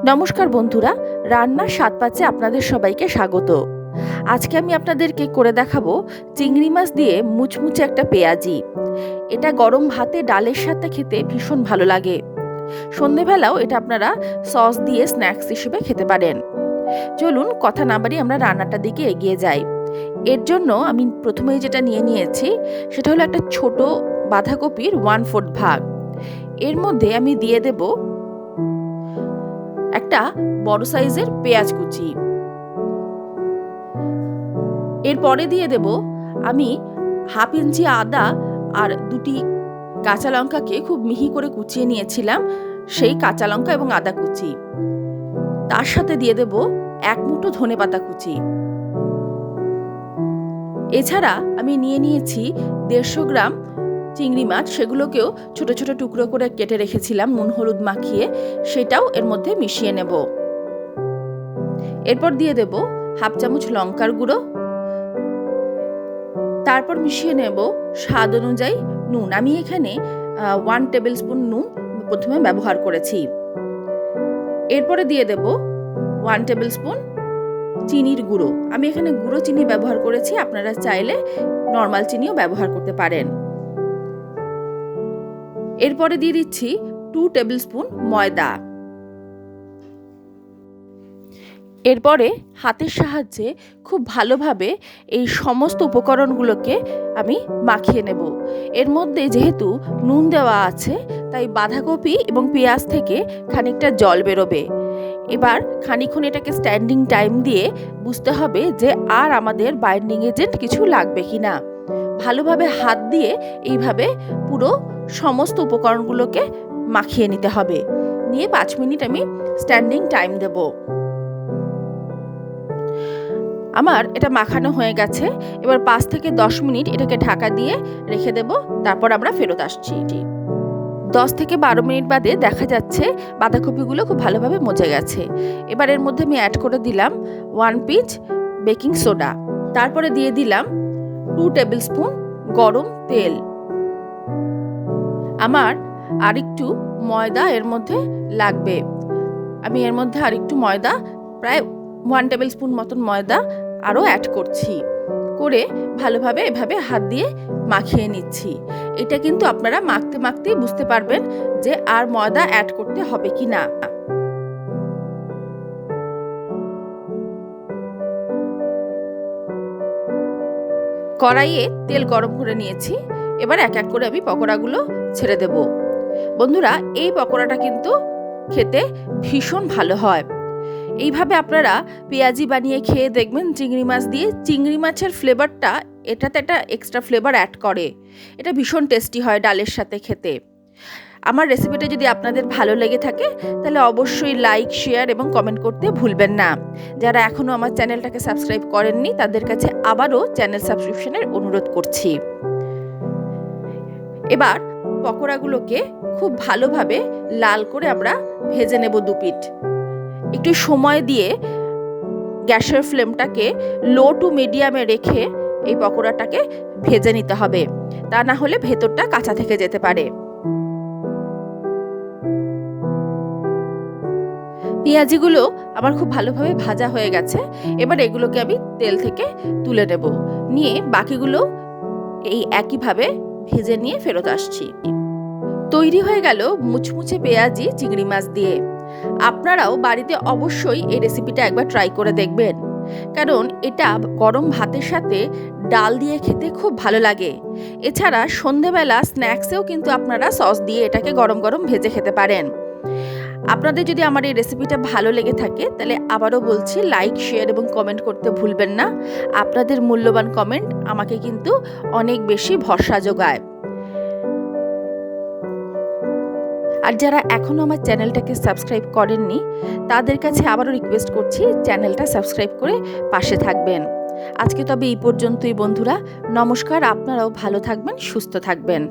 নমস্কার বন্ধুরা, রান্নার স্বাদ পাচ্ছে আপনাদের সবাইকে স্বাগত। আজকে আমি আপনাদেরকে করে দেখাবো চিংড়ি মাছ দিয়ে মুচমুচে একটা পেঁয়াজি। এটা গরম ভাতে ডালের সাথে খেতে ভীষণ ভালো লাগে। সন্ধেবেলাও এটা আপনারা সস দিয়ে স্ন্যাক্স হিসেবে খেতে পারেন। চলুন কথা না বাড়িয়ে আমরা রান্নাটার দিকে এগিয়ে যাই। এর জন্য আমি প্রথমেই যেটা নিয়েছি সেটা হলো একটা ছোট বাঁধাকপির 1/4 ভাগ। এর মধ্যে আমি দিয়ে দেব একটা বড় সাইজের পেঁয়াজ কুচি। এরপরে দিয়ে দেব আমি 1/2 ইঞ্চি আদা আর 2টি কাঁচা লঙ্কাকে খুব মিহি করে কুচিয়ে নিয়েছিলাম, সেই কাঁচা লঙ্কা এবং আদা কুচি। তার সাথে দিয়ে দেব 1 মুঠো ধনেপাতা কুচি। এছাড়া আমি নিয়েছি 150 গ্রাম চিংড়ি মাছ, সেগুলোকেও ছোট ছোট টুকরো করে কেটে রেখেছিলাম নুন হলুদ মাখিয়ে, সেটাও এর মধ্যে মিশিয়ে নেব। এরপর দিয়ে দেব 1/2 চামচ লঙ্কার গুঁড়ো। তারপর মিশিয়ে নেব স্বাদ অনুযায়ী নুন। আমি এখানে 1 টেবিল স্পুন নুন প্রথমে ব্যবহার করেছি। এরপরে দিয়ে দেব 1 টেবিল স্পুন চিনির গুঁড়ো। আমি এখানে গুঁড়ো চিনি ব্যবহার করেছি, আপনারা চাইলে নর্মাল চিনিও ব্যবহার করতে পারেন। এরপরে দিয়ে দিচ্ছি 2 টেবিল স্পুন ময়দা। এরপরে হাতের সাহায্যে খুব ভালোভাবে এই সমস্ত উপকরণগুলোকে আমি মাখিয়ে নেব। এর মধ্যে যেহেতু নুন দেওয়া আছে, তাই বাঁধাকপি এবং পেঁয়াজ থেকে খানিকটা জল বেরোবে। এবার খানিকক্ষণ এটাকে স্ট্যান্ডিং টাইম দিয়ে বুঝতে হবে যে আর আমাদের বাইন্ডিং এজেন্ট কিছু লাগবে কিনা। ভালোভাবে হাত দিয়ে এইভাবে পুরো সমস্ত উপকরণগুলোকে মাখিয়ে নিতে হবে। নিয়ে 5 মিনিট আমি স্ট্যান্ডিং টাইম দেব। আমার এটা মাখানো হয়ে গেছে। এবার 5 থেকে 10 মিনিট এটাকে ঢাকা দিয়ে রেখে দেব। তারপর আমরা ফেরত আসছি। 10 থেকে 12 মিনিট বাদে দেখা যাচ্ছে বাঁধাকপিগুলো খুব ভালোভাবে মজে গেছে। এবার এর মধ্যে আমি অ্যাড করে দিলাম 1 পিঞ্চ বেকিং সোডা। তারপরে দিয়ে দিলাম 2 টেবিল স্পুন গরম তেল। আমার আরেকটু ময়দা এর মধ্যে লাগবে। আমি এর মধ্যে আরেকটু ময়দা, প্রায় 1 টেবিল স্পুন মতন ময়দা আরও অ্যাড করছি। করে ভালোভাবে এভাবে হাত দিয়ে মাখিয়ে নিচ্ছি। এটা কিন্তু আপনারা মাখতে মাখতেই বুঝতে পারবেন যে আর ময়দা অ্যাড করতে হবে কি না। কড়াইয়ে তেল গরম করে নিয়েছি। এবার এক এক করে আমি পকোড়াগুলো ছেড়ে দেব। বন্ধুরা, এই পকোড়াটা কিন্তু খেতে ভীষণ ভালো হয়। এইভাবে আপনারা পেঁয়াজি বানিয়ে খেয়ে দেখবেন চিংড়ি মাছ দিয়ে। চিংড়ি মাছের ফ্লেভারটা এটাতে একটা এক্সট্রা ফ্লেভার অ্যাড করে। এটা ভীষণ টেস্টি হয় ডালের সাথে খেতে। আমার রেসিপিটা যদি আপনাদের ভালো লেগে থাকে তাহলে অবশ্যই লাইক, শেয়ার এবং কমেন্ট করতে ভুলবেন না। যারা এখনও আমার চ্যানেলটাকে সাবস্ক্রাইব করেননি তাদের কাছে আবারও চ্যানেল সাবস্ক্রিপশনের অনুরোধ করছি। এবার পকোড়াগুলোকে খুব ভালোভাবে লাল করে আমরা ভেজে নেব 2 পিঠ। একটু সময় দিয়ে গ্যাসের ফ্লেমটাকে লো টু মিডিয়ামে রেখে এই পকোড়াটাকে ভেজে নিতে হবে, তা না হলে ভেতরটা কাঁচা থেকে যেতে পারে। পেঁয়াজিগুলো আমার খুব ভালোভাবে ভাজা হয়ে গেছে। এবার এগুলোকে আমি তেল থেকে তুলে নেব। নিয়ে বাকিগুলো এই একইভাবে ভেজে নিয়ে ফেরত আসছি। তৈরি হয়ে গেল মুচমুচে পেঁয়াজি চিংড়ি মাছ দিয়ে। আপনারাও বাড়িতে অবশ্যই এই রেসিপিটা একবার ট্রাই করে দেখবেন, কারণ এটা গরম ভাতের সাথে ডাল দিয়ে খেতে খুব ভালো লাগে। এছাড়া সন্ধেবেলা স্ন্যাক্সেও কিন্তু আপনারা সস দিয়ে এটাকে গরম গরম ভেজে খেতে পারেন। আপনাদের যদি আমার এই রেসিপিটা ভালো লেগে থাকে তাহলে আবারও বলছি লাইক, শেয়ার এবং কমেন্ট করতে ভুলবেন না। আপনাদের মূল্যবান কমেন্ট আমাকে কিন্তু অনেক বেশি ভরসা যোগায়। আর যারা এখনও আমার চ্যানেলটাকে সাবস্ক্রাইব করেননি তাদের কাছে আবারও রিকোয়েস্ট করছি চ্যানেলটা সাবস্ক্রাইব করে পাশে থাকবেন। আজকে তবে এই পর্যন্তই বন্ধুরা। নমস্কার, আপনারাও ভালো থাকবেন, সুস্থ থাকবেন।